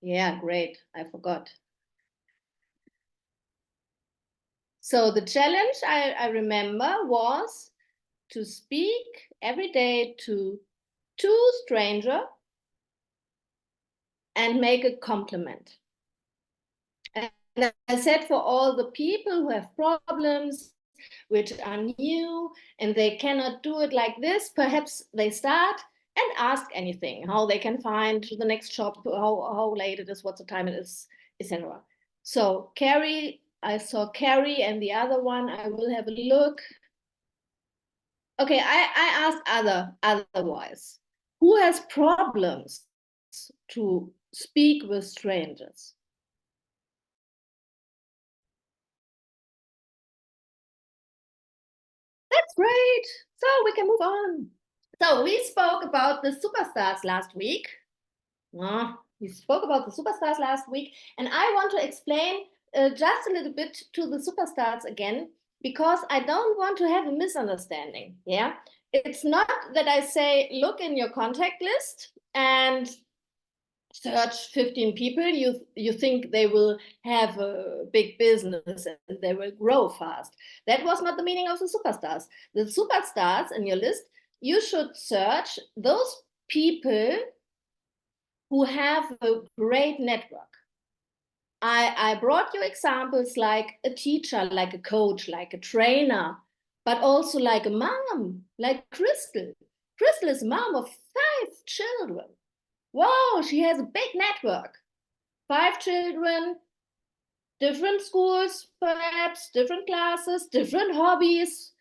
Yeah, great. I forgot. So the challenge I remember was to speak every day to 2 strangers and make a compliment. And I said for all the people who have problems, which are new, and they cannot do it like this, perhaps they start and ask anything, how they can find the next shop, how late it is, what the time it is, etc. So Carrie, I saw Carrie, and the other one, I will have a look. Okay, I asked otherwise. Who has problems to speak with strangers? That's great. So we can move on. So we spoke about the superstars last week. We spoke about the superstars last week, and I want to explain just a little bit to the superstars again, because I don't want to have a misunderstanding. Yeah, it's not that I say, look in your contact list and search 15 people, you think they will have a big business and they will grow fast. That was not the meaning of the superstars. The superstars in your list, you should search those people who have a great network. I brought you examples like a teacher, like a coach, like a trainer, but also like a mom, like Crystal. Crystal is mom of 5 children. Wow, she has a big network. 5 children, different schools, perhaps, different classes, different hobbies.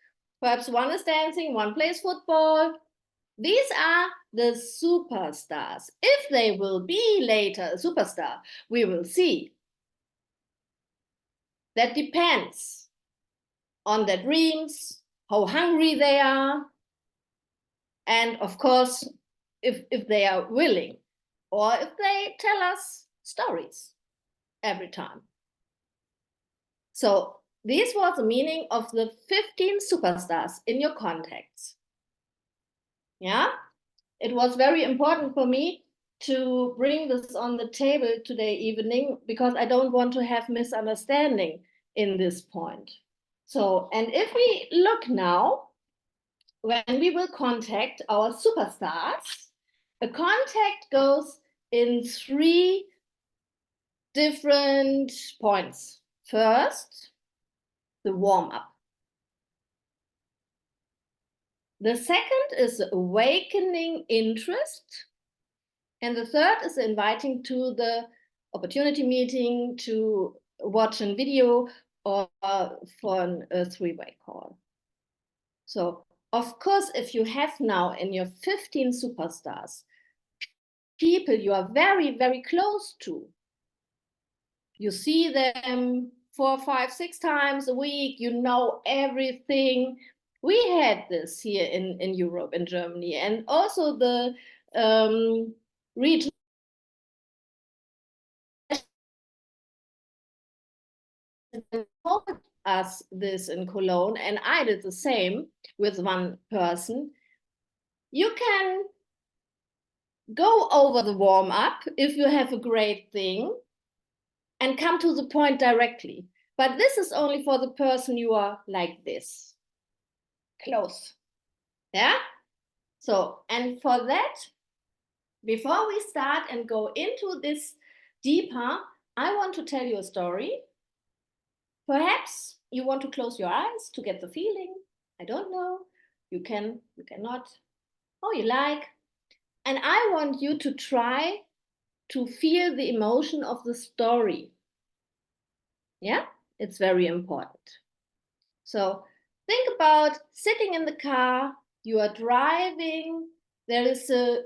Perhaps one is dancing, one plays football. These are the superstars. If they will be later a superstar, we will see. That depends on their dreams, how hungry they are, and of course, if they are willing, or if they tell us stories every time. So this was the meaning of the 15 superstars in your contacts. Yeah, it was very important for me to bring this on the table today evening, because I don't want to have misunderstanding in this point. So, and if we look now, when we will contact our superstars, a contact goes in 3 different points. First, the warm up. The second is awakening interest. And the third is inviting to the opportunity meeting, to watch a video, or for a 3-way call. So, of course, if you have now in your 15 superstars people you are very, very close to, you see them 4, 5, 6 times a week, you know everything. We had this here in Europe, in Germany, and also the region told us this in Cologne, and I did the same with one person. You can go over the warm up if you have a great thing and come to the point directly. But this is only for the person you are like this, close. Yeah? So, and for that, before we start and go into this deeper, I want to tell you a story. Perhaps you want to close your eyes to get the feeling. I don't know. You can, you cannot. Oh, you like. And I want you to try to feel the emotion of the story. Yeah, it's very important. So think about sitting in the car, you are driving, there is a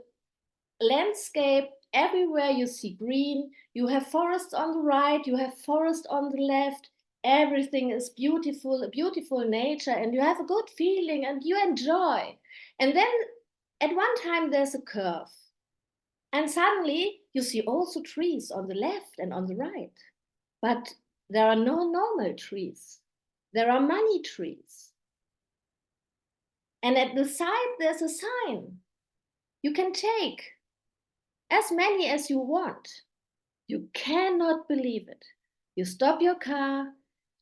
landscape everywhere, you see green, you have forests on the right, you have forest on the left, everything is beautiful, a beautiful nature, and you have a good feeling and you enjoy. And then at one time there's a curve, and suddenly you see also trees on the left and on the right, but there are no normal trees, there are money trees. And at the side there's a sign, you can take as many as you want. You cannot believe it. You stop your car,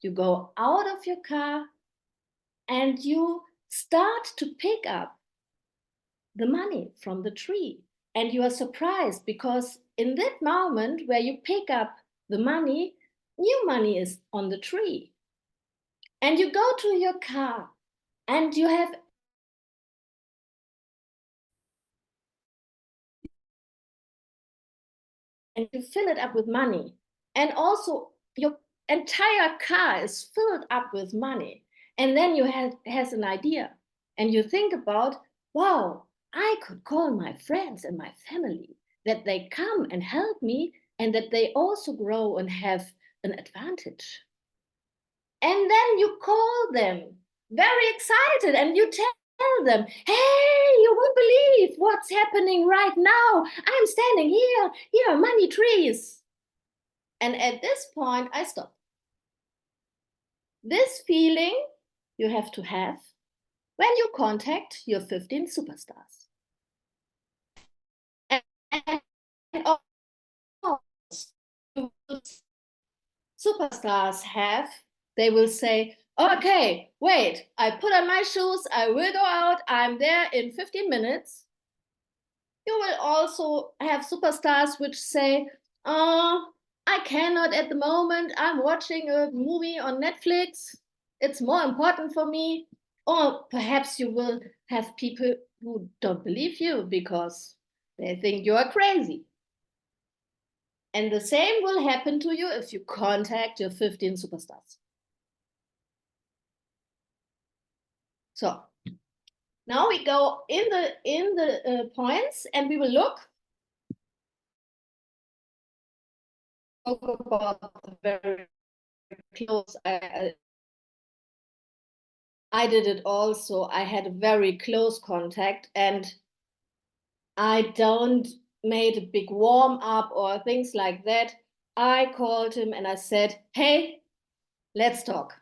you go out of your car, and you start to pick up the money from the tree. And you are surprised because in that moment where you pick up the money, new money is on the tree. And you go to your car and you have and you fill it up with money. And also your entire car is filled up with money. And then you has an idea and you think about, wow, I could call my friends and my family that they come and help me and that they also grow and have an advantage. And then you call them very excited and you tell them, hey, you won't believe what's happening right now. I'm standing here. Here are money trees. And at this point, I stop. This feeling you have to have when you contact your 15 superstars. And superstars have, they will say, okay, wait, I put on my shoes, I will go out, I'm there in 15 minutes. You will also have superstars which say, I cannot at the moment, I'm watching a movie on Netflix, it's more important for me. Or perhaps you will have people who don't believe you because they think you are crazy. And the same will happen to you if you contact your 15 superstars. So now we go in the points and we will look about the very close. I did it also. I had a very close contact and I don't made a big warm up or things like that. I called him and I said, hey, let's talk.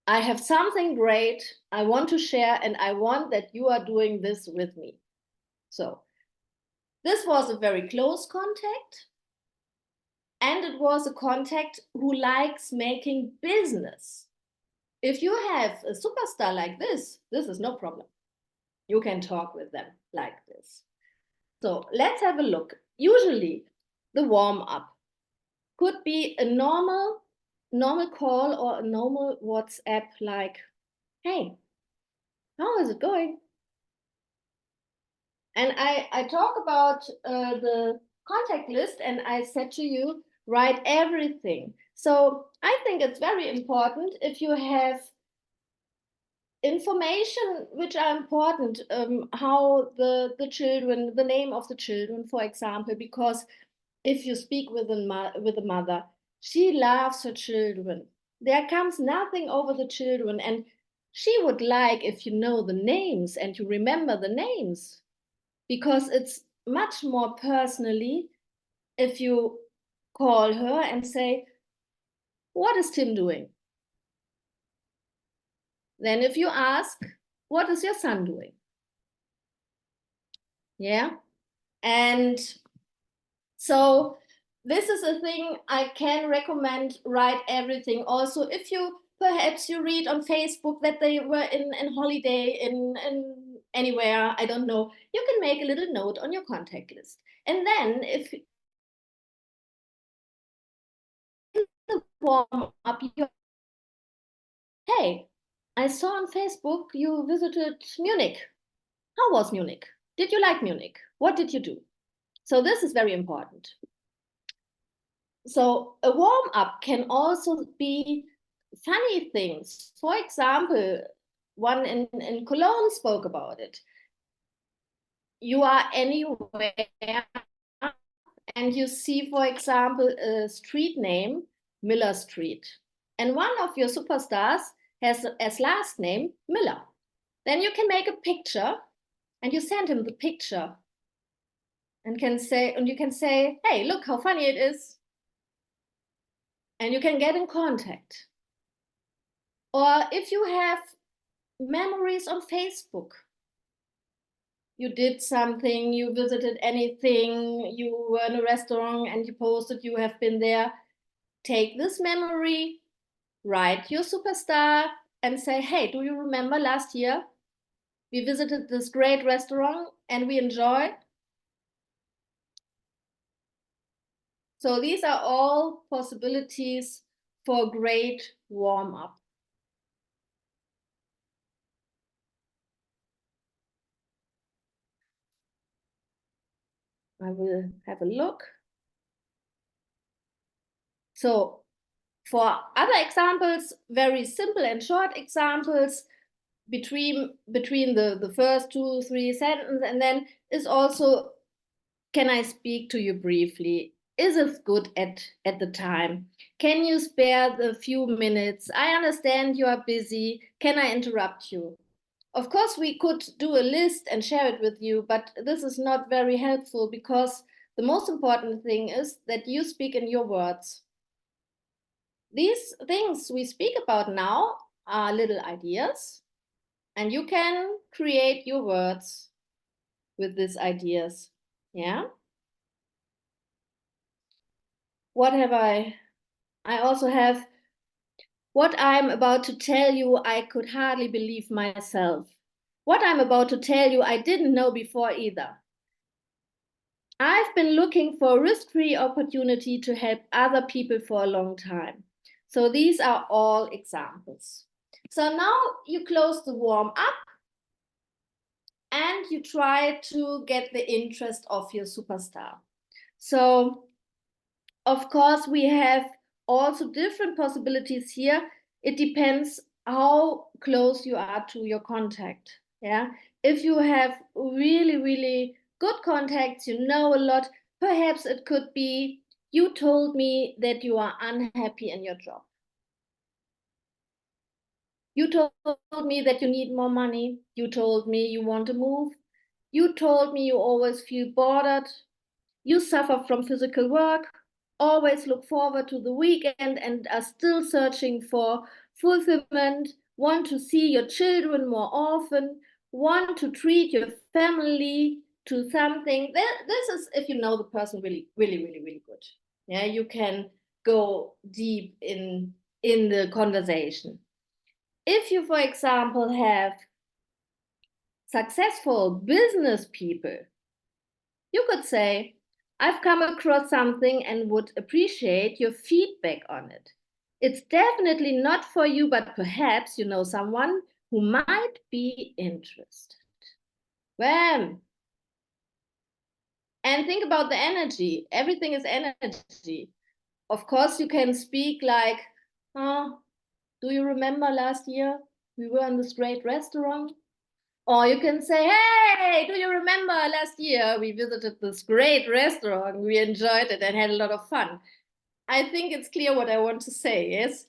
I have something great I want to share and I want that you are doing this with me. So this was a very close contact. And it was a contact who likes making business. If you have a superstar like this is no problem. You can talk with them like this. So let's have a look. Usually the warm up could be a normal call or a normal WhatsApp like, hey, how is it going? And I talk about the contact list and I said to you, write everything. So I think it's very important if you have information which are important, how the children, the name of the children, for example, because if you speak with a mother, she loves her children. There comes nothing over the children, and she would like if you know the names and you remember the names, because it's much more personally if you call her and say, what is Tim doing? Then if you ask, what is your son doing? Yeah. And so this is a thing I can recommend, write everything. Also, if you perhaps you read on Facebook that they were in holiday in anywhere, I don't know, you can make a little note on your contact list. And then if the warm up, you, hey, I saw on Facebook you visited Munich. How was Munich? Did you like Munich? What did you do? So this is very important. So a warm up can also be funny things. For example, one in Cologne spoke about it. You are anywhere and you see, for example, a street name, Miller Street. And one of your superstars has as last name Miller. Then you can make a picture and you send him the picture and you can say, hey, look how funny it is. And you can get in contact. Or if you have memories on Facebook, you did something, you visited anything, you were in a restaurant and you posted you have been there. Take this memory, write your superstar and say, hey, do you remember last year? We visited this great restaurant and we enjoyed. So these are all possibilities for great warm-up. I will have a look. So for other examples, very simple and short examples between the first 2-3 sentences, and then is also, can I speak to you briefly? Is it good at the time? Can you spare the few minutes? I understand you are busy. Can I interrupt you? Of course, we could do a list and share it with you, but this is not very helpful because the most important thing is that you speak in your words. These things we speak about now are little ideas, and you can create your words with these ideas. Yeah. What have I also have, what I'm about to tell you, I could hardly believe myself. What I'm about to tell you, I didn't know before either. I've been looking for a risk-free opportunity to help other people for a long time. So these are all examples. So now you close the warm up and you try to get the interest of your superstar. So of course, we have also different possibilities here. It depends how close you are to your contact. Yeah. If you have really, really good contacts, you know a lot, perhaps it could be, you told me that you are unhappy in your job. You told me that you need more money. You told me you want to move. You told me you always feel bored. You suffer from physical work, always look forward to the weekend and are still searching for fulfillment, want to see your children more often, want to treat your family to something. This is if you know the person really, really, really, really good. Yeah, you can go deep in the conversation. If you, for example, have successful business people, you could say, I've come across something and would appreciate your feedback on it. It's definitely not for you, but perhaps you know someone who might be interested. Wham! And think about the energy. Everything is energy. Of course, you can speak like, oh, do you remember last year we were in this great restaurant? Or you can say, hey, do you remember last year we visited this great restaurant? We enjoyed it and had a lot of fun. I think it's clear what I want to say, yes?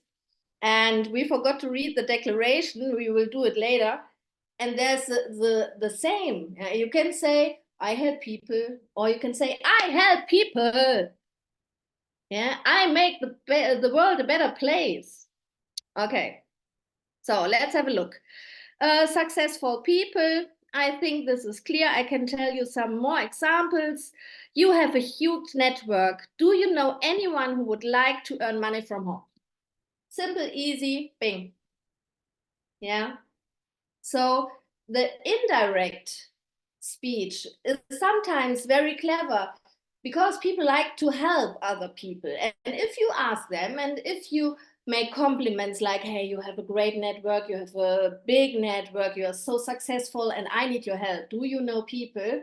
And we forgot to read the declaration. We will do it later. And there's the same. You can say, I help people, or you can say, I help people. Yeah, I make the world a better place. Okay, so let's have a look. Successful people. I think this is clear. I can tell you some more examples. You have a huge network. Do you know anyone who would like to earn money from home? Simple, easy, bing. Yeah. So the indirect speech is sometimes very clever because people like to help other people. And if you ask them and if you make compliments like, hey, you have a great network, you have a big network, you are so successful and I need your help. Do you know people?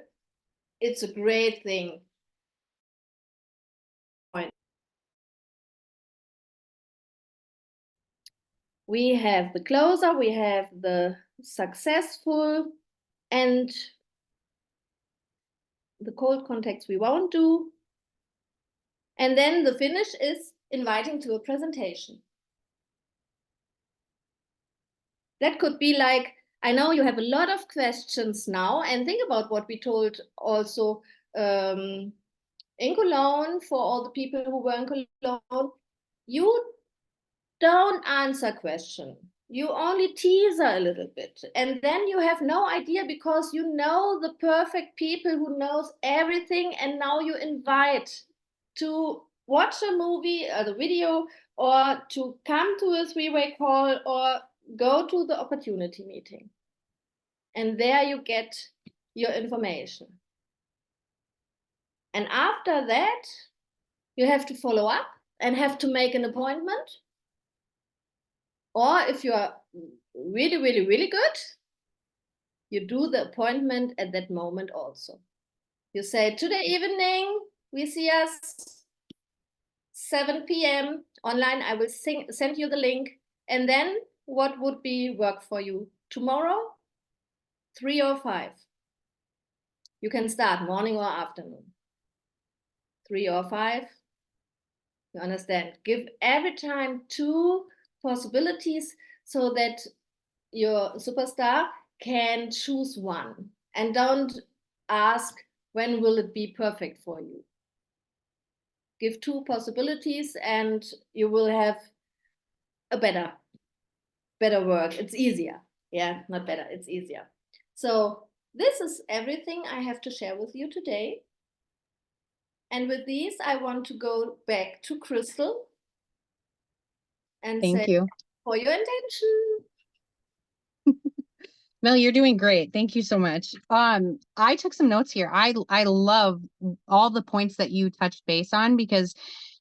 It's a great thing. We have the closer, we have the successful, and the cold contacts we won't do. And then the finish is inviting to a presentation. That could be like, I know you have a lot of questions now, and think about what we told also in Cologne for all the people who were in Cologne. You don't answer questions. You only teaser a little bit, and then you have no idea because you know the perfect people who knows everything, and now you invite to watch a movie or the video, or to come to a three-way call, or go to the opportunity meeting, and there you get your information. And after that, you have to follow up and have to make an appointment. Or if you are really, really, really good, you do the appointment at that moment also. You say, today evening, we see us 7 p.m. online. I will send you the link. And then what would be work for you? Tomorrow, 3 or 5. You can start morning or afternoon. 3 or 5. You understand? Give every time 2 possibilities so that your superstar can choose one, and don't ask when will it be perfect for you. Give 2 possibilities and you will have a better work. It's easier. Yeah, not better, it's easier. So this is everything I have to share with you today. And with these, I want to go back to Crystal and Thank say, you for your intention. Mel, you're doing great. Thank you so much. I took some notes here. I love all the points that you touched base on, because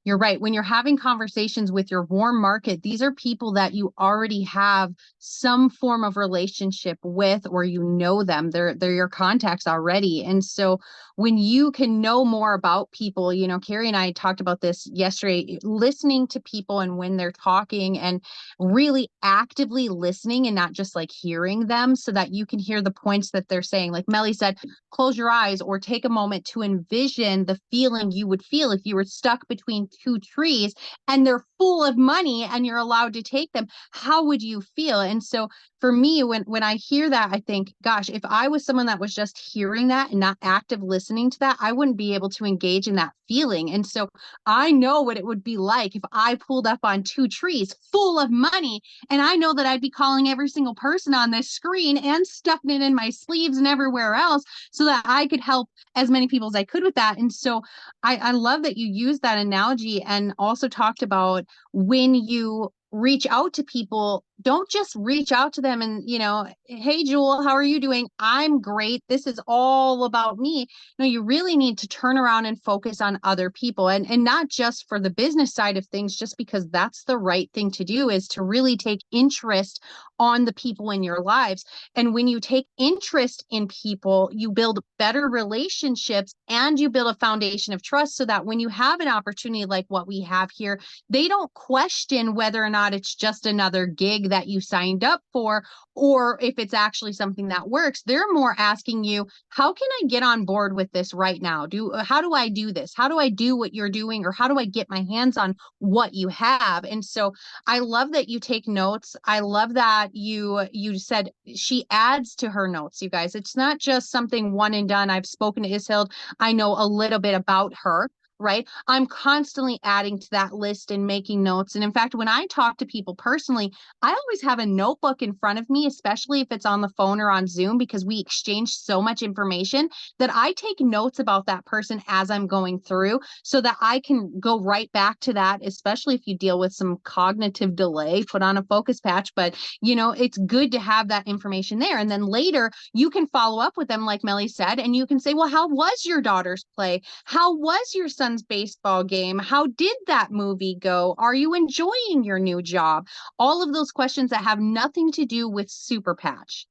you're right. When you're having conversations with your warm market, these are people that you already have some form of relationship with, or you know them. They're your contacts already. And so when you can know more about people, you know, Carrie and I talked about this yesterday, listening to people and when they're talking, and really actively listening and not just like hearing them, so that you can hear the points that they're saying. Like Melly said, close your eyes or take a moment to envision the feeling you would feel if you were stuck between 2 trees and they're full of money and you're allowed to take them. How would you feel? And so for me, when I hear that, I think, gosh, if I was someone that was just hearing that and not active listening to that, I wouldn't be able to engage in that feeling. And so I know what it would be like if I pulled up on 2 trees full of money, and I know that I'd be calling every single person on this screen and stuffing it in my sleeves and everywhere else, so that I could help as many people as I could with that. And so I love that you used that analogy, and also talked about when you reach out to people, don't just reach out to them and, you know, hey, Jewel, how are you doing? I'm great. This is all about me. No, you really need to turn around and focus on other people, and not just for the business side of things, just because that's the right thing to do, is to really take interest on the people in your lives. And when you take interest in people, you build better relationships and you build a foundation of trust, so that when you have an opportunity like what we have here, they don't question whether or not it's just another gig that you signed up for, or if it's actually something that works. They're more asking you, how can I get on board with this right now? How do I do this? How do I do what you're doing? Or how do I get my hands on what you have? And so I love that you take notes. I love that you said she adds to her notes, you guys. It's not just something one and done. I've spoken to Ishild. I know a little bit about her. Right. I'm constantly adding to that list and making notes. And in fact, when I talk to people personally, I always have a notebook in front of me, especially if it's on the phone or on Zoom, because we exchange so much information, that I take notes about that person as I'm going through, so that I can go right back to that, especially if you deal with some cognitive delay, put on a focus patch. But, you know, it's good to have that information there. And then later you can follow up with them, like Melly said, and you can say, well, how was your daughter's play? How was your son's baseball game? How did that movie go? Are you enjoying your new job? All of those questions that have nothing to do with Super Patch.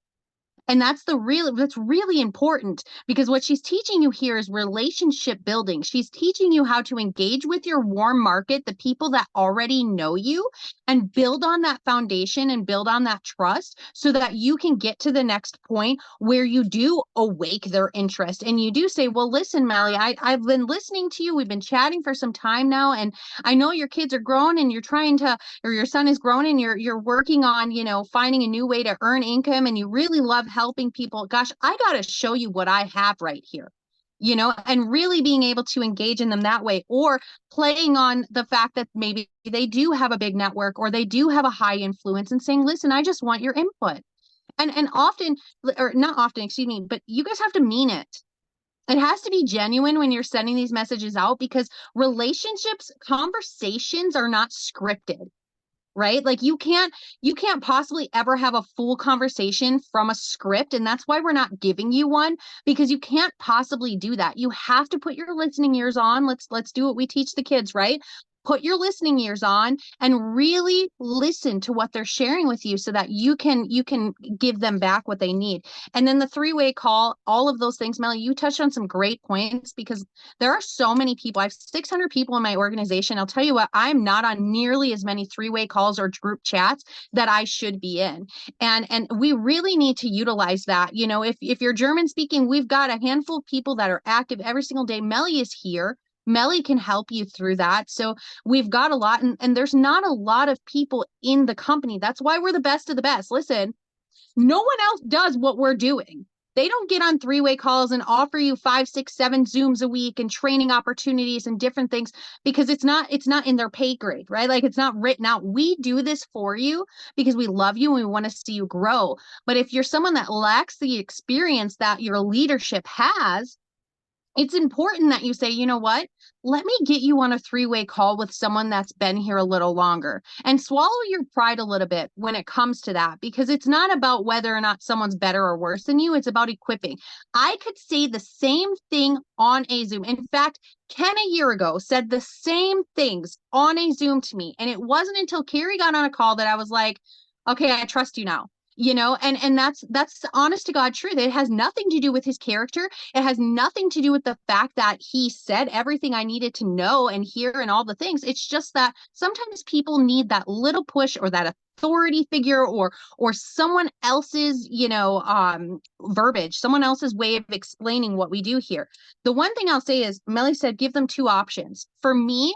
And that's really important, because what she's teaching you here is relationship building. She's teaching you how to engage with your warm market, the people that already know you, and build on that foundation and build on that trust, so that you can get to the next point where you do awake their interest. And you do say, well, listen, Melly, I've been listening to you. We've been chatting for some time now, and I know your kids are grown and you're trying to, or your son is grown and you're working on, you know, finding a new way to earn income, and you really love helping people. Gosh, I got to show you what I have right here. you know, and really being able to engage in them that way, or playing on the fact that maybe they do have a big network or they do have a high influence, and saying, listen, I just want your input. And often, or not often, excuse me, but you guys have to mean it. It has to be genuine when you're sending these messages out, because relationships, conversations are not scripted, right? Like you can't possibly ever have a full conversation from a script. And that's why we're not giving you one, because you can't possibly do that. You have to put your listening ears on. Let's do what we teach the kids, right? Put your listening ears on and really listen to what they're sharing with you, so that you can give them back what they need. And then the three-way call, all of those things, Melly, you touched on some great points, because there are so many people. I have 600 people in my organization. I'll tell you what, I'm not on nearly as many three-way calls or group chats that I should be in. And we really need to utilize that. You know, if you're German speaking, we've got a handful of people that are active every single day. Melly is here. Melly can help you through that. So we've got a lot, and there's not a lot of people in the company. That's why we're the best of the best. Listen, no one else does what we're doing. They don't get on three-way calls and offer you 5, 6, 7 Zooms a week and training opportunities and different things, because it's not in their pay grade, right? Like it's not written out. We do this for you because we love you and we want to see you grow. But if you're someone that lacks the experience that your leadership has, it's important that you say, you know what, let me get you on a three-way call with someone that's been here a little longer, and swallow your pride a little bit when it comes to that, because it's not about whether or not someone's better or worse than you. It's about equipping. I could say the same thing on a Zoom. In fact, Ken a year ago said the same things on a Zoom to me. And it wasn't until Carrie got on a call that I was like, okay, I trust you now. You know, and that's honest to God truth. It has nothing to do with his character. It has nothing to do with the fact that he said everything I needed to know and hear and all the things. It's just that sometimes people need that little push, or that authority figure, or someone else's, you know, verbiage, someone else's way of explaining what we do here. The one thing I'll say is, Melly said, give them two options. For me,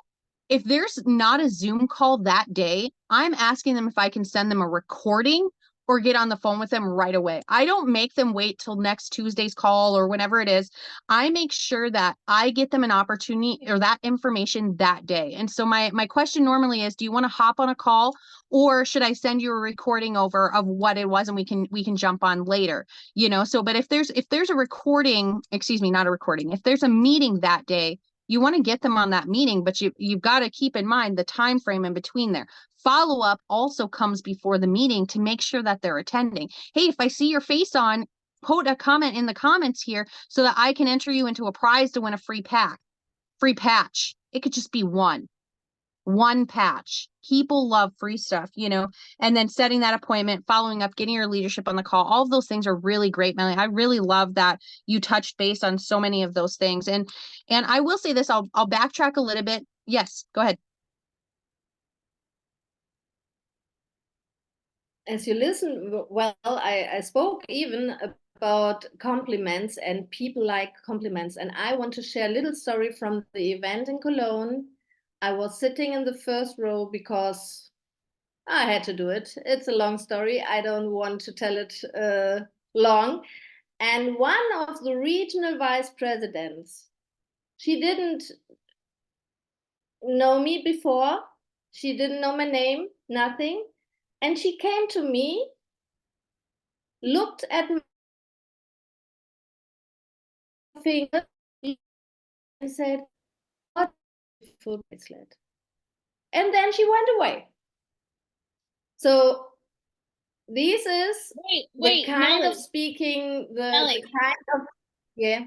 if there's not a Zoom call that day, I'm asking them if I can send them a recording or get on the phone with them right away. I don't make them wait till next Tuesday's call or whenever it is. I make sure that I get them an opportunity or that information that day. And so my question normally is, do you want to hop on a call, or should I send you a recording over of what it was and we can jump on later? You know, so but if there's a recording, excuse me, not a recording, if there's a meeting that day, you want to get them on that meeting, but you've got to keep in mind the time frame in between there. Follow-up also comes before the meeting to make sure that they're attending. Hey, if I see your face on, put a comment in the comments here so that I can enter you into a prize to win a free patch. It could just be one patch. People love free stuff, you know, and then setting that appointment, following up, getting your leadership on the call. All of those things are really great, Melly. I really love that you touched base on so many of those things. And I will say this, I'll backtrack a little bit. Yes, go ahead. As you listen, well, I spoke even about compliments, and people like compliments. And I want to share a little story from the event in Cologne. I was sitting in the first row because I had to do it. It's a long story. I don't want to tell it long. And one of the regional vice presidents, she didn't know me before. She didn't know my name, nothing. And she came to me, looked at my finger, and said, "What a beautiful bracelet." And then she went away. So this is the kind of speaking, the kind of, yeah.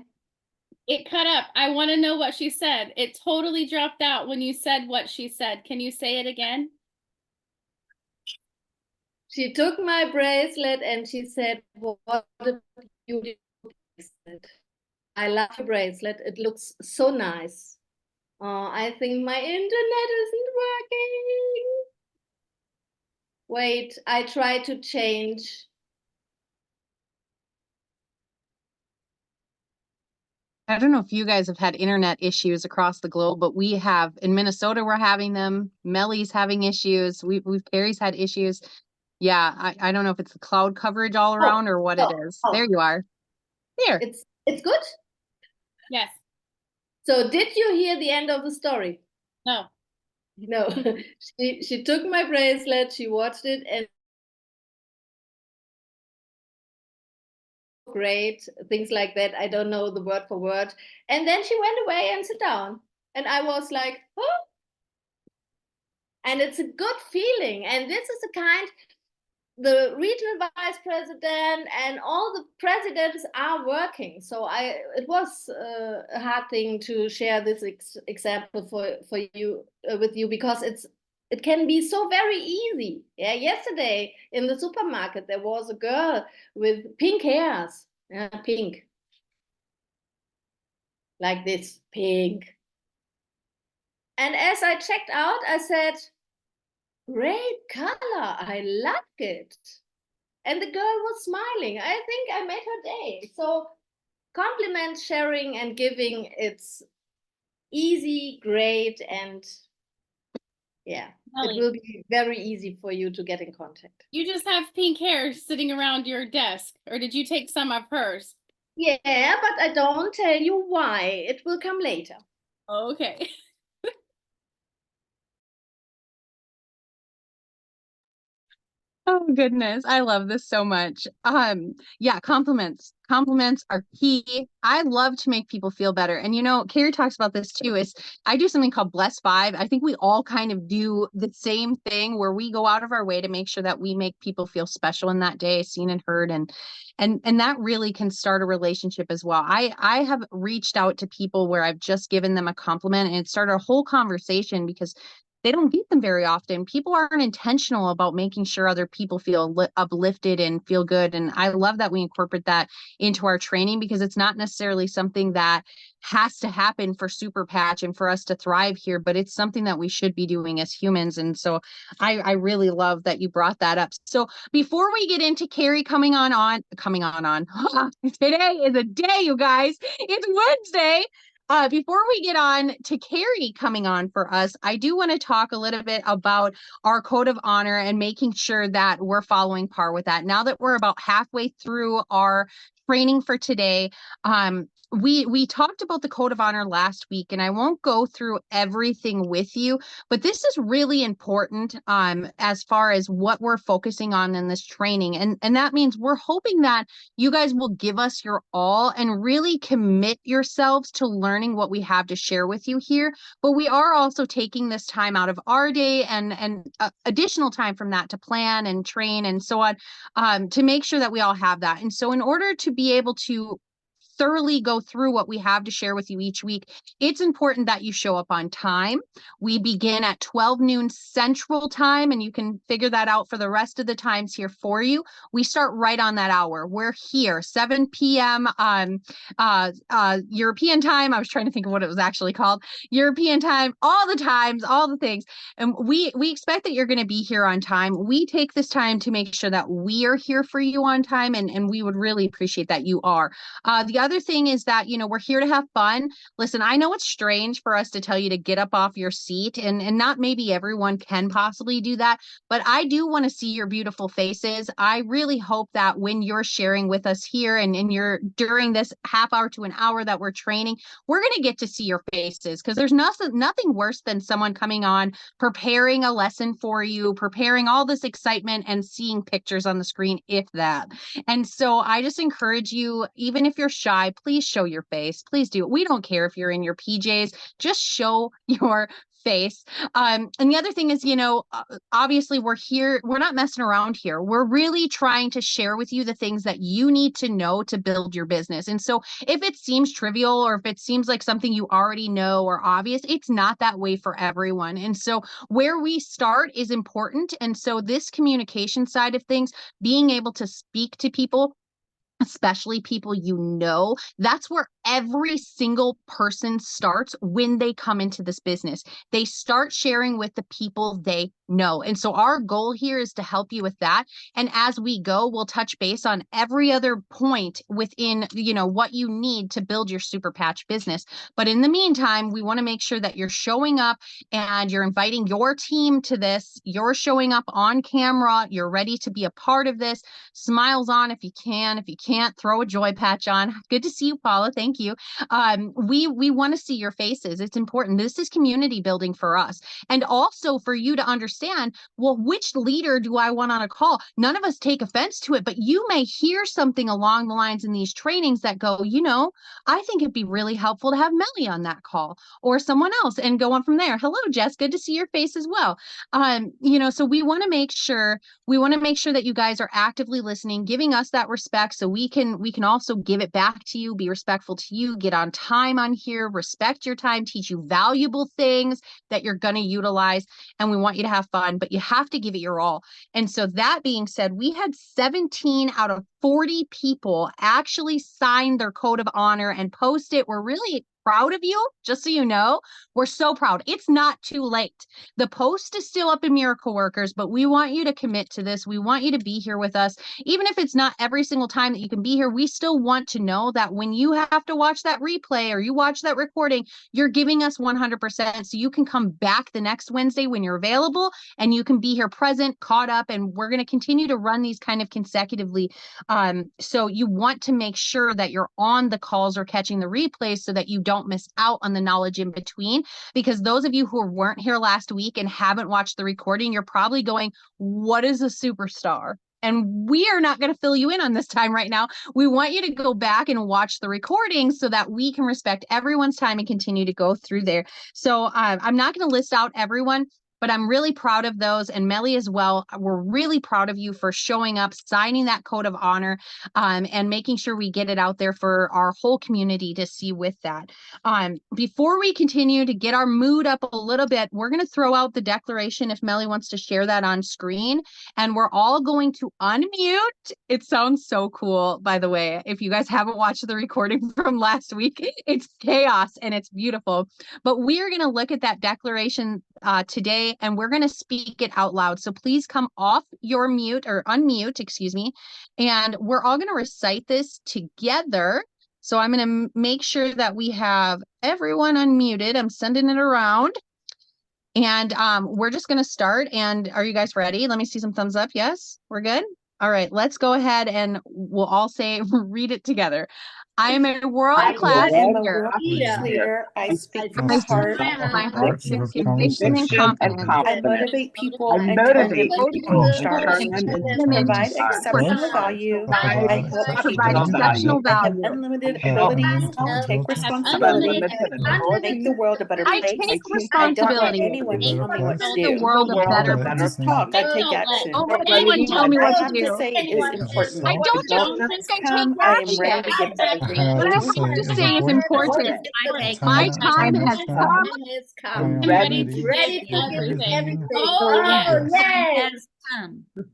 It cut up. I want to know what she said. It totally dropped out when you said what she said. Can you say it again? She took my bracelet and she said, "What a beautiful bracelet. I love your bracelet. It looks so nice. I think my internet isn't working. Wait, I try to change." I don't know if you guys have had internet issues across the globe, but we have in Minnesota, we're having them. Melly's having issues. We've Carrie's had issues. Yeah, I don't know if it's the cloud coverage all around or what it is. There you are. There. It's good. Yes. So did you hear the end of the story? No. No. She took my bracelet, she watched it, and great, things like that. I don't know the word for word. And then she went away and sat down. And I was like, huh? And it's a good feeling. And this is the kind, the regional vice president and all the presidents are working. So it was a hard thing to share this example for you with you, because it can be so very easy. Yeah, yesterday in the supermarket there was a girl with pink hairs. Yeah, pink, like this, pink. And as I checked out, I said, great color, I like it. And the girl was smiling. I think I made her day. So compliment sharing and giving, it's easy, great, and yeah, Ellie, it will be very easy for you to get in contact. you just have pink hair sitting around your desk, or did you take some of hers? Yeah, but I don't tell you why. It will come later. Okay. Oh goodness, I love this so much. Yeah, compliments. Compliments are key. I love to make people feel better. And you know, Carrie talks about this too, is I do something called Bless 5. I think we all kind of do the same thing where we go out of our way to make sure that we make people feel special in that day, seen and heard, and that really can start a relationship as well. I have reached out to people where I've just given them a compliment and it started a whole conversation because they don't get them very often. People aren't intentional about making sure other people feel uplifted and feel good. And I love that we incorporate that into our training, because it's not necessarily something that has to happen for Super Patch and for us to thrive here, but it's something that we should be doing as humans. And so I really love that you brought that up. So before we get into Carrie coming on, today is a day, you guys. It's Wednesday. Before we get on to Carrie coming on for us, I do want to talk a little bit about our code of honor and making sure that we're following par with that. Now that we're about halfway through our training for today, we talked about the code of honor last week, and I won't go through everything with you, but this is really important as far as what we're focusing on in this training. And that means we're hoping that you guys will give us your all and really commit yourselves to learning what we have to share with you here. But we are also taking this time out of our day and additional time from that to plan and train and so on, to make sure that we all have that. And so in order to be able to thoroughly go through what we have to share with you each week, it's important that you show up on time. We begin at 12 noon Central Time, and you can figure that out for the rest of the times here for you. We start right on that hour. We're here, 7 p.m. European time. I was trying to think of what it was actually called. European time, all the times, all the things. And we expect that you're going to be here on time. We take this time to make sure that we are here for you on time, and we would really appreciate that you are. The other thing is that, you know, we're here to have fun. Listen, I know it's strange for us to tell you to get up off your seat, and not maybe everyone can possibly do that, but I do want to see your beautiful faces. I really hope that when you're sharing with us here and you're during this half hour to an hour that we're training, we're going to get to see your faces, because there's nothing worse than someone coming on, preparing a lesson for you, preparing all this excitement and seeing pictures on the screen, if that. And so I just encourage you, even if you're shy, please show your face. Please do. We don't care if you're in your PJs, just show your face. And the other thing is, you know, obviously we're here, we're not messing around here. We're really trying to share with you the things that you need to know to build your business. And so if it seems trivial, or if it seems like something you already know or obvious, it's not that way for everyone. And so where we start is important. And so this communication side of things, being able to speak to people, especially people you know, that's where every single person starts when they come into this business. They start sharing with the people they know. And so our goal here is to help you with that. And as we go, we'll touch base on every other point within, you know, what you need to build your Super Patch business. But in the meantime, we want to make sure that you're showing up and you're inviting your team to this. You're showing up on camera. You're ready to be a part of this. Smiles on if you can. If you can't, can't, throw a joy patch on. Good to see you, Paula. Thank you. We want to see your faces. It's important. This is community building for us. And also for you to understand, well, which leader do I want on a call? None of us take offense to it, but you may hear something along the lines in these trainings that go, you know, I think it'd be really helpful to have Melly on that call or someone else, and go on from there. Hello, Jess. Good to see your face as well. You know, so we want to make sure that you guys are actively listening, giving us that respect so we can also give it back to you, be respectful to you, get on time on here, respect your time, teach you valuable things that you're going to utilize. And we want you to have fun, but you have to give it your all. And so that being said, we had 17 out of 40 people actually sign their code of honor and post it. We're really proud of you, just so you know. We're so proud. It's not too late. The post is still up in Miracle Workers, but we want you to commit to this. We want you to be here with us. Even if it's not every single time that you can be here, we still want to know that when you have to watch that replay or you watch that recording, you're giving us 100%. So you can come back the next Wednesday when you're available and you can be here present, caught up, and we're going to continue to run these kind of consecutively. So you want to make sure that you're on the calls or catching the replays so that you don't miss out on the knowledge in between. Because those of you who weren't here last week and haven't watched the recording, you're probably going, what is a superstar? And we are not going to fill you in on this time right now. We want you to go back and watch the recording so that we can respect everyone's time and continue to go through there. So I'm not going to list out everyone, but I'm really proud of those, and Melly as well. We're really proud of you for showing up, signing that code of honor, and making sure we get it out there for our whole community to see with that. Before we continue to get our mood up a little bit, we're going to throw out the declaration if Melly wants to share that on screen, and we're all going to unmute. It sounds so cool, by the way. If you guys haven't watched the recording from last week, it's chaos and it's beautiful. But we are going to look at that declaration today, and we're going to speak it out loud. So please come off your mute or unmute, excuse me, and we're all going to recite this together. So I'm going to make sure that we have everyone unmuted. I'm sending it around, and we're just going to start. And are you guys ready? Let me see some thumbs up. Yes, we're good. All right, let's go ahead and we'll all say, read it together. I am a world-class leader. I speak from I the speak heart from my with heart with conviction conviction and confidence. I motivate people and motivate turn people into and stars. turn them into Provide stars. exceptional value. I help I people provide exceptional I have value. unlimited I have abilities to unlimited take abilities. responsibility Unlimited and ability. make the world a better I place. take I don't let responsibility anyone to tell me what to make the do. world a better I place. just talk, I take action. Don't let anyone tell me What I what to have to do. say is important. I don't just Results think I take come, I am ready action. to give everything I What I do. have to say is important. My time has come. I'm ready to Ready give to give everything. everything. Oh, Oh, yes. yes.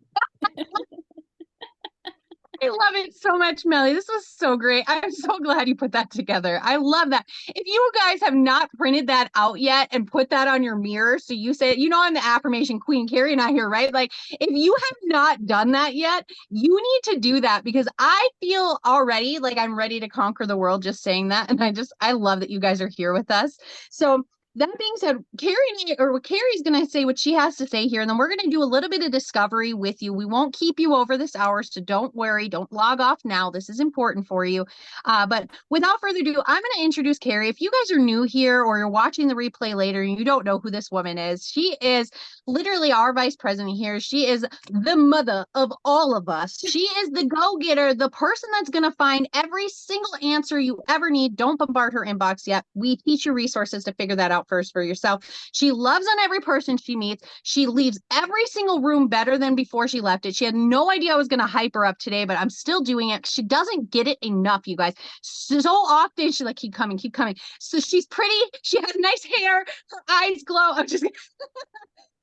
I love it so much, Melly. This was so great. I'm so glad you put that together. I love that. If you guys have not printed that out yet and put that on your mirror, so you say, you know, I'm the affirmation queen, Carrie and I here, right? Like, if you have not done that yet, you need to do that, because I feel already like I'm ready to conquer the world just saying that. And I love that you guys are here with us. So that being said, Carrie's going to say what she has to say here, and then we're going to do a little bit of discovery with you. We won't keep you over this hour, so don't worry. Don't log off now. This is important for you. But without further ado, I'm going to introduce Carrie. If you guys are new here or you're watching the replay later and you don't know who this woman is, she is literally our vice president here. She is the mother of all of us. She is the go-getter, the person that's going to find every single answer you ever need. Don't bombard her inbox yet. We teach you resources to figure that out first for yourself. She loves on every person she meets. She leaves every single room better than before she left it. She had no idea I was going to hype her up today, but I'm still doing it. She doesn't get it enough, you guys. So often she's like, keep coming, keep coming. So she's pretty. She has nice hair. Her eyes glow. I'm just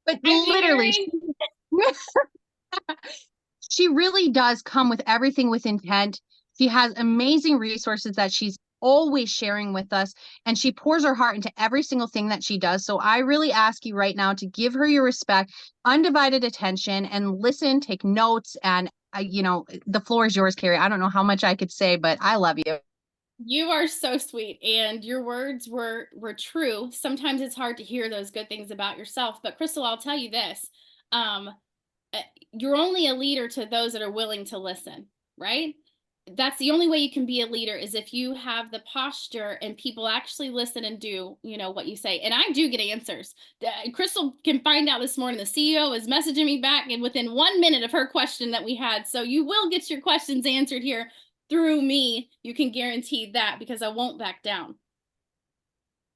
but literally, she really does come with everything with intent. She has amazing resources that she's always sharing with us, and she pours her heart into every single thing that she does. So I really ask you right now to give her your respect, undivided attention, and listen, take notes. And the floor is yours, Carrie. I don't know how much I could say, but I love you. You are so sweet, and your words were true. Sometimes it's hard to hear those good things about yourself, but Crystal, I'll tell you this. You're only a leader to those that are willing to listen, right? that's the only way you can be a leader, is if you have the posture and people actually listen and do, what you say. And I do get answers. Crystal can find out this morning, the CEO is messaging me back and within 1 minute of her question that we had. So you will get your questions answered here through me. You can guarantee that, because I won't back down.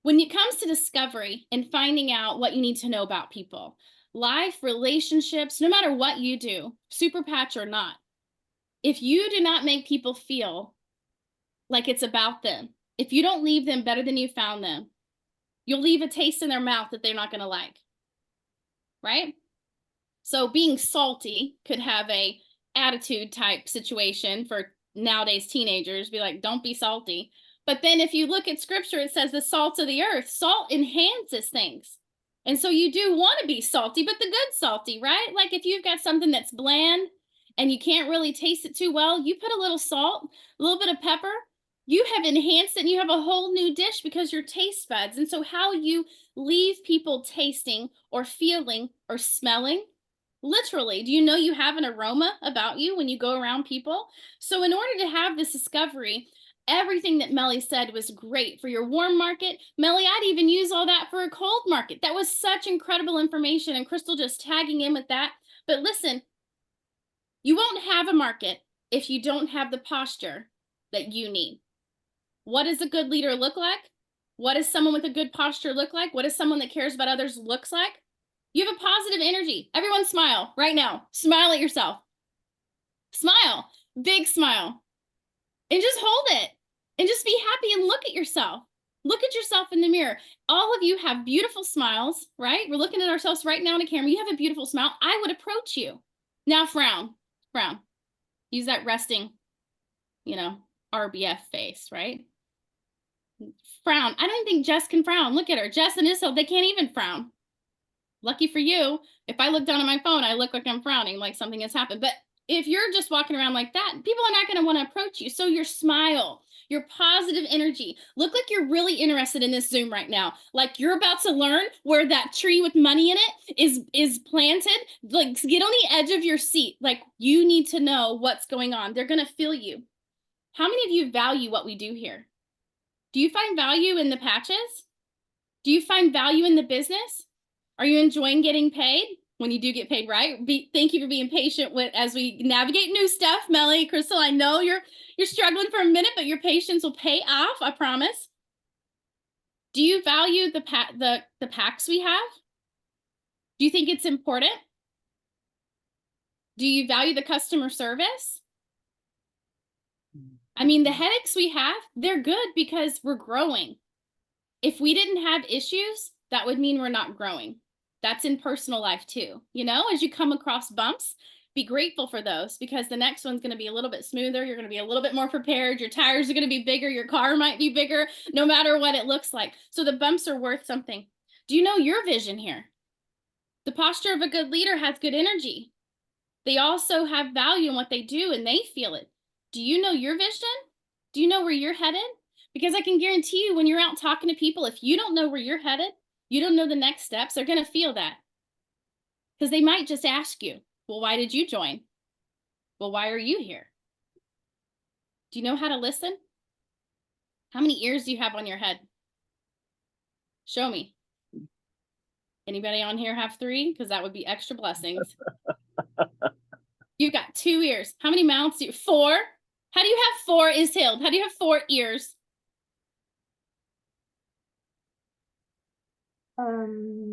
When it comes to discovery and finding out what you need to know about people, life, relationships, no matter what you do, super patch or not, if you do not make people feel like it's about them, if you don't leave them better than you found them, you'll leave a taste in their mouth that they're not going to like, right? So being salty could have a attitude type situation for nowadays teenagers, be like, don't be salty. But then if you look at scripture, it says the salt of the earth, salt enhances things. And so you do want to be salty, but the good salty, right? Like if you've got something that's bland and you can't really taste it too well, you put a little salt, a little bit of pepper, you have enhanced it and you have a whole new dish because your taste buds. And so how you leave people tasting or feeling or smelling, literally, do you know you have an aroma about you when you go around people? So in order to have this discovery, everything that Melly said was great for your warm market. Melly, I'd even use all that for a cold market. That was such incredible information, and Crystal just tagging in with that. But listen, you won't have a market if you don't have the posture that you need. What does a good leader look like? What does someone with a good posture look like? What does someone that cares about others looks like? You have a positive energy. Everyone smile right now. Smile at yourself. Smile, big smile. And just hold it and just be happy and look at yourself. Look at yourself in the mirror. All of you have beautiful smiles, right? We're looking at ourselves right now in a camera. You have a beautiful smile. I would approach you. Now frown, frown. Use that resting, RBF face, right? Frown. I don't think Jess can frown. Look at her. Jess and Issel, they can't even frown. Lucky for you, if I look down at my phone, I look like I'm frowning, like something has happened. But if you're just walking around like that, people are not going to want to approach you. So your smile, your positive energy, look like you're really interested in this Zoom right now. Like you're about to learn where that tree with money in it is planted. Like get on the edge of your seat. Like you need to know what's going on. They're going to feel you. How many of you value what we do here? Do you find value in the patches? Do you find value in the business? Are you enjoying getting paid? When you do get paid, right? Thank you for being patient with as we navigate new stuff. Melly, Crystal, I know you're struggling for a minute, but your patience will pay off, I promise. Do you value the packs we have? Do you think it's important? Do you value the customer service? I mean, the headaches we have, they're good because we're growing. If we didn't have issues, that would mean we're not growing. That's in personal life too. As you come across bumps, be grateful for those because the next one's going to be a little bit smoother. You're going to be a little bit more prepared. Your tires are going to be bigger. Your car might be bigger, no matter what it looks like. So the bumps are worth something. Do you know your vision here? The posture of a good leader has good energy. They also have value in what they do and they feel it. Do you know your vision? Do you know where you're headed? Because I can guarantee you when you're out talking to people, if you don't know where you're headed, you don't know the next steps, they're going to feel that. Because they might just ask you, well, why did you join? Well, why are you here? Do you know how to listen? How many ears do you have on your head? Show me. Anybody on here have 3? Because that would be extra blessings. You've got 2 ears. How many mouths do you? 4? How do you have 4 is Hild? How do you have 4 ears?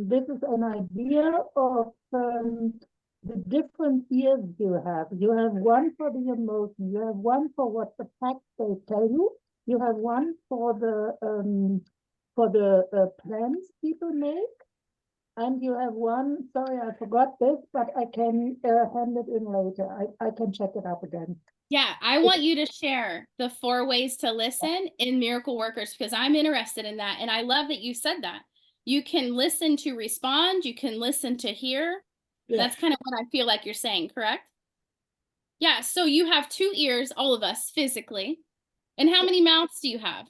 This is an idea of the different ears you have. You have one for the emotion. You have one for what the facts they tell you. You have one for the plans people make. And you have one, sorry, I forgot this, but I can hand it in later. I can check it up again. Yeah, I want you to share the 4 ways to listen in Miracle Workers because I'm interested in that. And I love that you said that. You can listen to respond. You can listen to hear. Yeah. That's kind of what I feel like you're saying, correct? Yeah, so you have 2 ears, all of us, physically. And how many mouths do you have?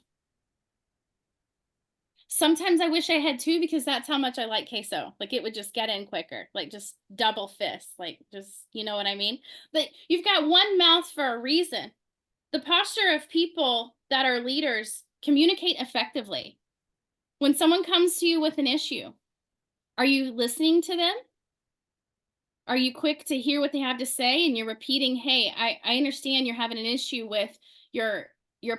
Sometimes I wish I had 2 because that's how much I like queso. Like it would just get in quicker, like just double fist, like just, you know what I mean? But you've got 1 mouth for a reason. The posture of people that are leaders communicate effectively. When someone comes to you with an issue, are you listening to them? Are you quick to hear what they have to say and you're repeating, hey, I understand you're having an issue with your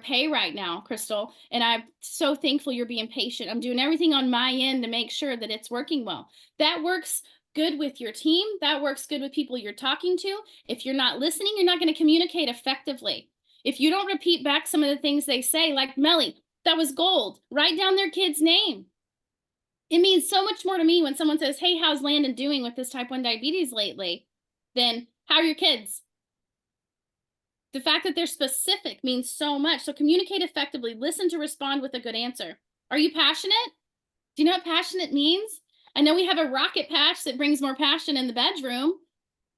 pay right now, Crystal, and I'm so thankful you're being patient. I'm doing everything on my end to make sure that it's working well. That works good with your team. That works good with people you're talking to. If you're not listening, you're not going to communicate effectively. If you don't repeat back some of the things they say, like Melly, that was gold. Write down their kid's name. It means so much more to me when someone says, hey, how's Landon doing with this type 1 diabetes lately? Than how are your kids? The fact that they're specific means so much. So communicate effectively, listen to respond with a good answer. Are you passionate? Do you know what passionate means? I know we have a rocket patch that brings more passion in the bedroom,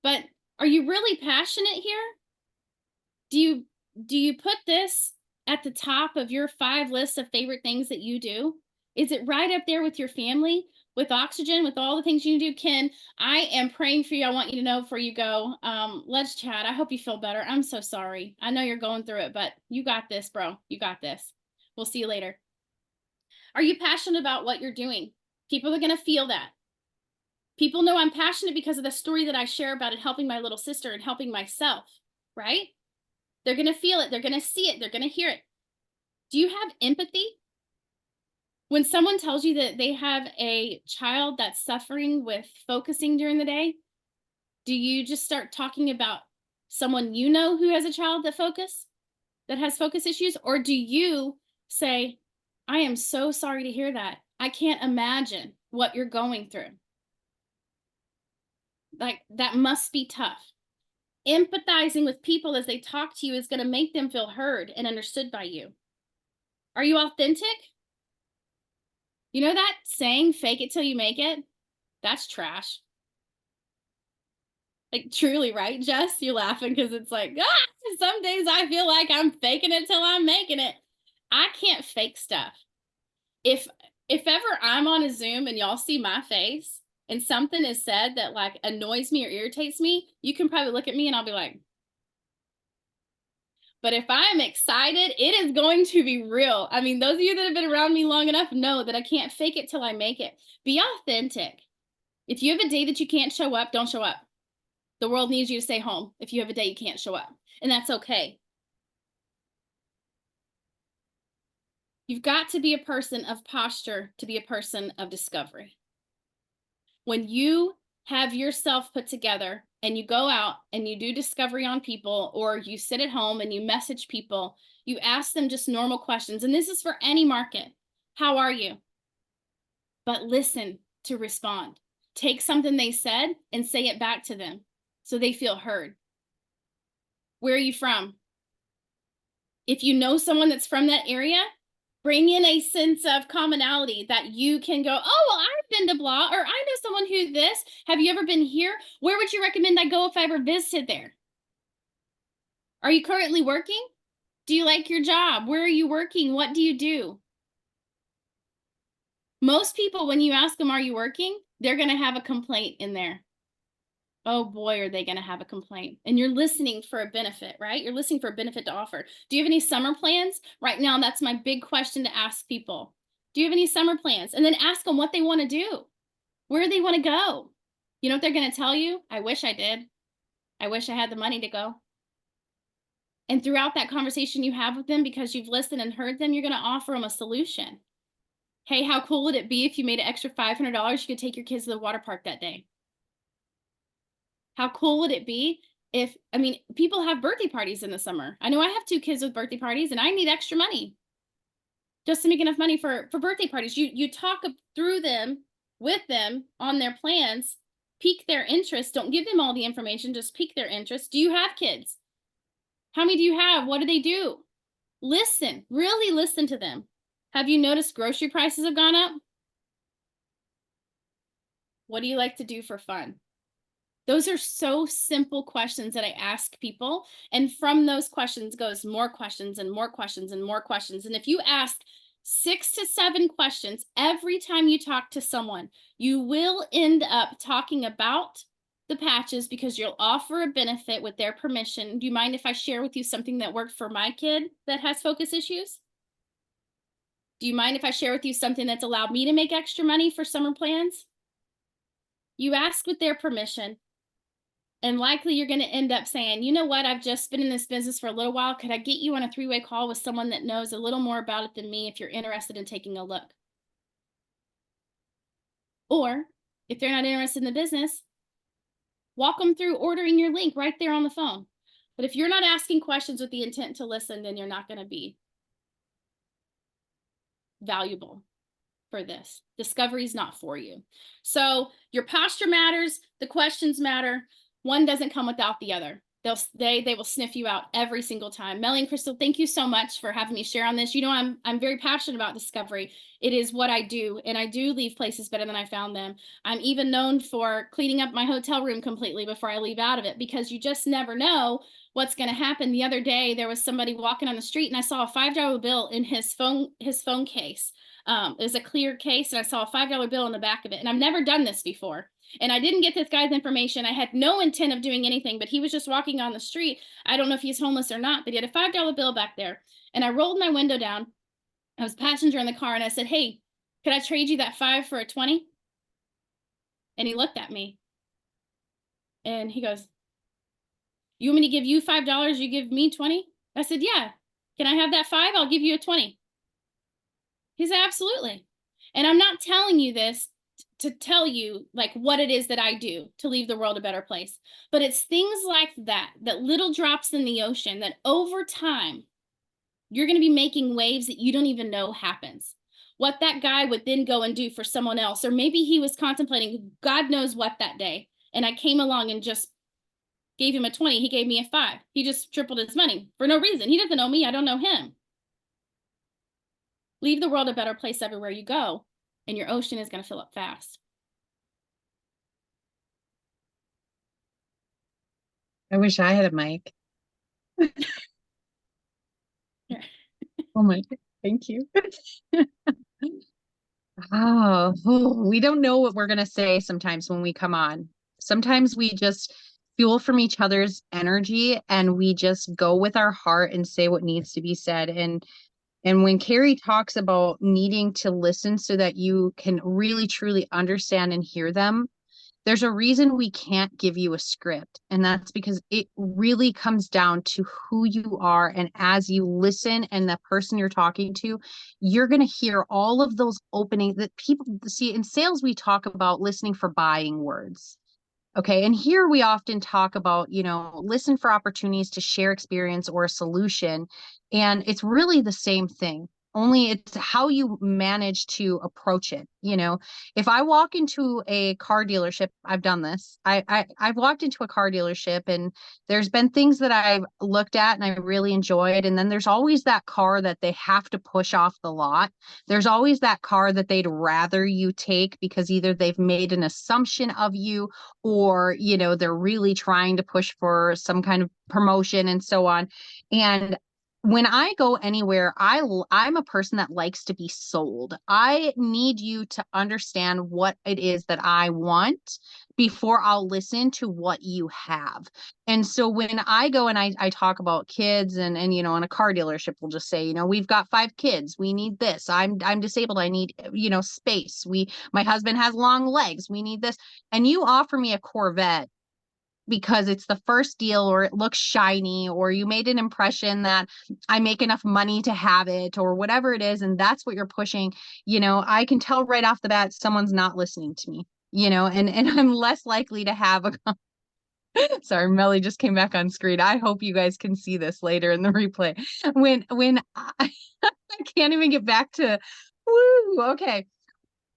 but are you really passionate here? Do you put this at the top of your 5 lists of favorite things that you do? Is it right up there with your family, with oxygen, with all the things you do? Ken, I am praying for you. I want you to know before you go, let's chat. I hope you feel better. I'm so sorry. I know you're going through it, but you got this, bro. You got this. We'll see you later. Are you passionate about what you're doing? People are going to feel that. People know I'm passionate because of the story that I share about it, helping my little sister and helping myself, right? They're going to feel it. They're going to see it. They're going to hear it. Do you have empathy? When someone tells you that they have a child that's suffering with focusing during the day, do you just start talking about someone you know who has a child that has focus issues? Or do you say, I am so sorry to hear that. I can't imagine what you're going through. Like, that must be tough. Empathizing with people as they talk to you is going to make them feel heard and understood by you. Are you authentic? You know that saying, fake it till you make it? That's trash. Like, truly, right, Jess? You're laughing because it's like, some days I feel like I'm faking it till I'm making it. I can't fake stuff. If ever I'm on a Zoom and y'all see my face and something is said that like annoys me or irritates me, you can probably look at me and I'll be like, but if I'm excited, it is going to be real. I mean, those of you that have been around me long enough know that I can't fake it till I make it. Be authentic. If you have a day that you can't show up, don't show up. The world needs you to stay home if you have a day you can't show up, and that's okay. You've got to be a person of posture to be a person of discovery. When you have yourself put together and you go out and you do discovery on people, or you sit at home and you message people, you ask them just normal questions. And this is for any market. How are you? But listen to respond. Take something they said and say it back to them so they feel heard. Where are you from? If you know someone that's from that area, bring in a sense of commonality that you can go, oh, well, I've been to blah, or I know someone who this. Have you ever been here? Where would you recommend I go if I ever visited there? Are you currently working? Do you like your job? Where are you working? What do you do? Most people, when you ask them, are you working? They're going to have a complaint in there. Oh boy, are they going to have a complaint. And you're listening for a benefit, right? You're listening for a benefit to offer. Do you have any summer plans? Right now, that's my big question to ask people. Do you have any summer plans? And then ask them what they want to do, where they want to go. You know what they're going to tell you? I wish I did. I wish I had the money to go. And throughout that conversation you have with them, because you've listened and heard them, you're going to offer them a solution. Hey, how cool would it be if you made an extra $500, you could take your kids to the water park that day? How cool would it be if, I mean, people have birthday parties in the summer. I know I have 2 kids with birthday parties and I need extra money just to make enough money for birthday parties. You talk through them with them on their plans, pique their interest. Don't give them all the information, just pique their interest. Do you have kids? How many do you have? What do they do? Listen, really listen to them. Have you noticed grocery prices have gone up? What do you like to do for fun? Those are so simple questions that I ask people. And from those questions goes more questions and more questions and more questions. And if you ask 6 to 7 questions every time you talk to someone, you will end up talking about the patches because you'll offer a benefit with their permission. Do you mind if I share with you something that worked for my kid that has focus issues? Do you mind if I share with you something that's allowed me to make extra money for summer plans? You ask with their permission, and likely you're going to end up saying, you know what, I've just been in this business for a little while. Could I get you on a 3-way call with someone that knows a little more about it than me if you're interested in taking a look? Or if they're not interested in the business, walk them through ordering your link right there on the phone. But if you're not asking questions with the intent to listen, then you're not going to be valuable for this. Discovery is not for you. So your posture matters. The questions matter. One doesn't come without the other. They will sniff you out every single time. Melly and Crystal, thank you so much for having me share on this. You know, I'm very passionate about discovery. It is what I do, and I do leave places better than I found them. I'm even known for cleaning up my hotel room completely before I leave out of it, because you just never know what's going to happen. The other day, there was somebody walking on the street, and I saw a $5 bill in his phone case. It was a clear case, and I saw a $5 bill in the back of it. And I've never done this before. And I didn't get this guy's information. I had no intent of doing anything, but he was just walking on the street. I don't know if he's homeless or not, but he had a $5 bill back there. And I rolled my window down. I was a passenger in the car, and I said, hey, could I trade you that 5 for a 20? And he looked at me. And he goes, you want me to give you $5, you give me 20? I said, yeah. Can I have that 5? I'll give you a 20. He said, absolutely. And I'm not telling you this to tell you like what it is that I do to leave the world a better place, but it's things like that, that little drops in the ocean that over time, you're going to be making waves that you don't even know happens. What that guy would then go and do for someone else, or maybe he was contemplating God knows what that day. And I came along and just gave him a 20. He gave me a 5. He just tripled his money for no reason. He doesn't know me. I don't know him. Leave the world a better place everywhere you go, and your ocean is going to fill up fast. I wish I had a mic. Here. Oh my, thank you. We don't know what we're going to say sometimes when we come on. Sometimes we just fuel from each other's energy, and we just go with our heart and say what needs to be said. And when Carrie talks about needing to listen so that you can really truly understand and hear them, there's a reason we can't give you a script. And that's because it really comes down to who you are. And as you listen and the person you're talking to, you're going to hear all of those openings that people see. In sales, we talk about listening for buying words. Okay. And here we often talk about, listen for opportunities to share experience or a solution. And it's really the same thing, only it's how you manage to approach it. If I walk into a car dealership, I've done this. I've walked into a car dealership, and there's been things that I've looked at and I really enjoyed. And then there's always that car that they have to push off the lot. There's always that car that they'd rather you take because either they've made an assumption of you, or, they're really trying to push for some kind of promotion and so on. And when I go anywhere, I'm a person that likes to be sold. I need you to understand what it is that I want before I'll listen to what you have. And so when I go and I talk about kids and in a car dealership, we'll just say, we've got 5 kids. We need this. I'm disabled. I need, space. My husband has long legs. We need this. And you offer me a Corvette because it's the first deal, or it looks shiny, or you made an impression that I make enough money to have it, or whatever it is. And that's what you're pushing. I can tell right off the bat, someone's not listening to me, and I'm less likely to have sorry, Melly just came back on screen. I hope you guys can see this later in the replay. When I can't even get back to, okay.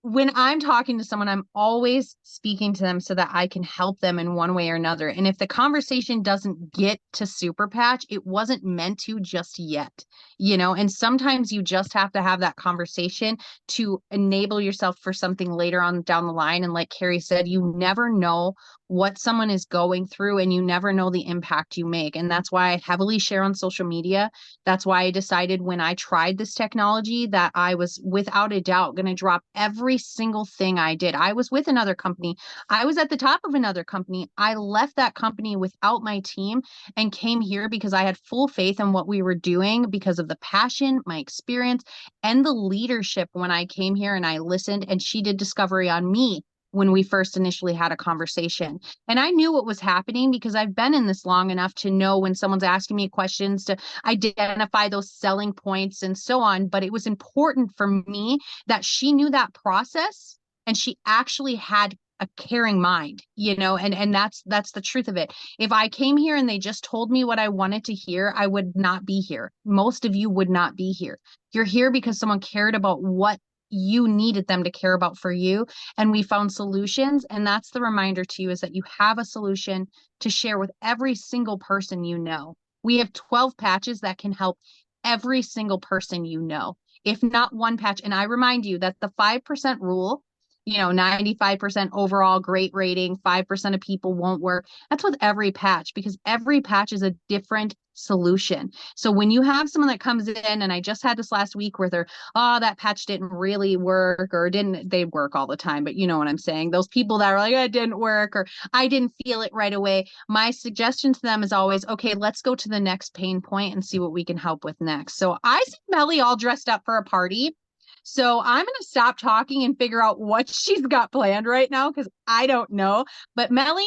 When I'm talking to someone, I'm always speaking to them so that I can help them in one way or another. And if the conversation doesn't get to super patch, it wasn't meant to just yet, and sometimes you just have to have that conversation to enable yourself for something later on down the line. And like Carrie said, you never know what someone is going through, and you never know the impact you make. And that's why I heavily share on social media. That's why I decided when I tried this technology that I was without a doubt going to drop every single thing I did. I was with another company. I was at the top of another company. I left that company without my team and came here because I had full faith in what we were doing because of the passion, my experience, and the leadership when I came here and I listened, and she did discovery on me when we first initially had a conversation. And I knew what was happening because I've been in this long enough to know when someone's asking me questions to identify those selling points and so on. But it was important for me that she knew that process and she actually had a caring mind, you know, and that's the truth of it. If I came here and they just told me what I wanted to hear, I would not be here. Most of you would not be here. You're here because someone cared about what you needed them to care about for you, and we found solutions. And that's the reminder to you, is that you have a solution to share with every single person you know. We have 12 patches that can help every single person you know, if not one patch. And I remind you that the 5% rule, you know, 95% overall great rating, 5% of people won't work. That's with every patch, because every patch is a different solution. So when you have someone that comes in, and I just had this last week where they're, oh, that patch didn't really work, or they work all the time, but you know what I'm saying? Those people that are like, it didn't work, or I didn't feel it right away. My suggestion to them is always, okay, let's go to the next pain point and see what we can help with next. So I see Melly all dressed up for a party. So I'm going to stop talking and figure out what she's got planned right now, because I don't know. But Melly,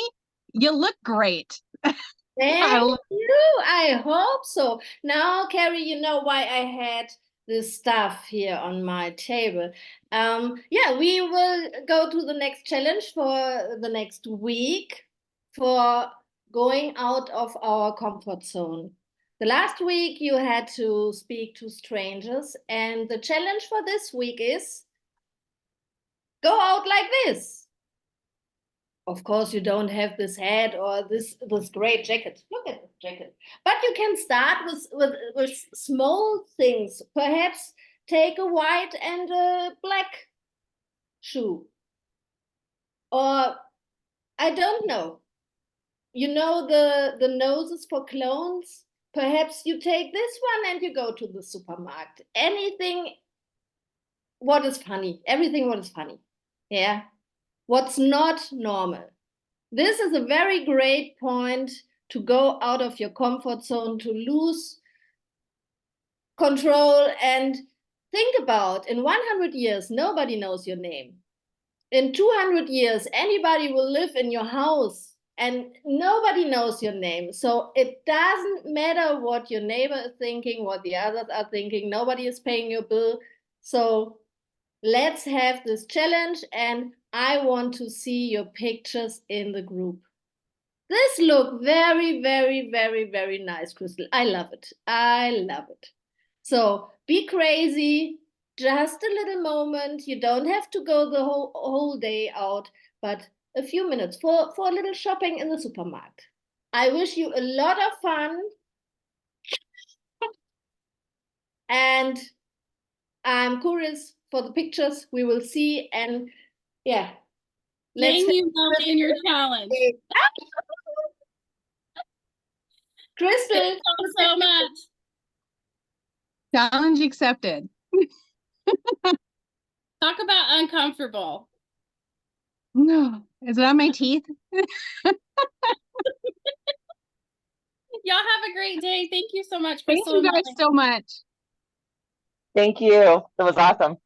you look great. Thank you. I hope so. Now, Carrie, you know why I had this stuff here on my table. Yeah, we will go to the next challenge for the next week for going out of our comfort zone. The last week you had to speak to strangers, and the challenge for this week is go out like this. Of course, you don't have this hat or this great jacket. Look at the jacket. But you can start with small things. Perhaps take a white and a black shoe. Or I don't know. You know the noses for clones? Perhaps you take this one and you go to the supermarket. Anything what is funny. Everything what is funny. Yeah. What's not normal. This is a very great point to go out of your comfort zone, to lose control, and think about, in 100 years, nobody knows your name. In 200 years, anybody will live in your house and nobody knows your name. So it doesn't matter what your neighbor is thinking, what the others are thinking. Nobody is paying your bill. So let's have this challenge, and I want to see your pictures in the group. This look very, very, very, very nice, Crystal. I love it. I love it. So be crazy, just a little moment. You don't have to go the whole day out, but a few minutes for a little shopping in the supermarket. I wish you a lot of fun. And I'm curious for the pictures we will see. And yeah. Thank you, Melly, and your challenge. Crystal, Thank you so much. Challenge accepted. Talk about uncomfortable. No, is it on my teeth? Y'all have a great day. Thank you so much, Thank Crystal. you guys so much. Thank you. That was awesome.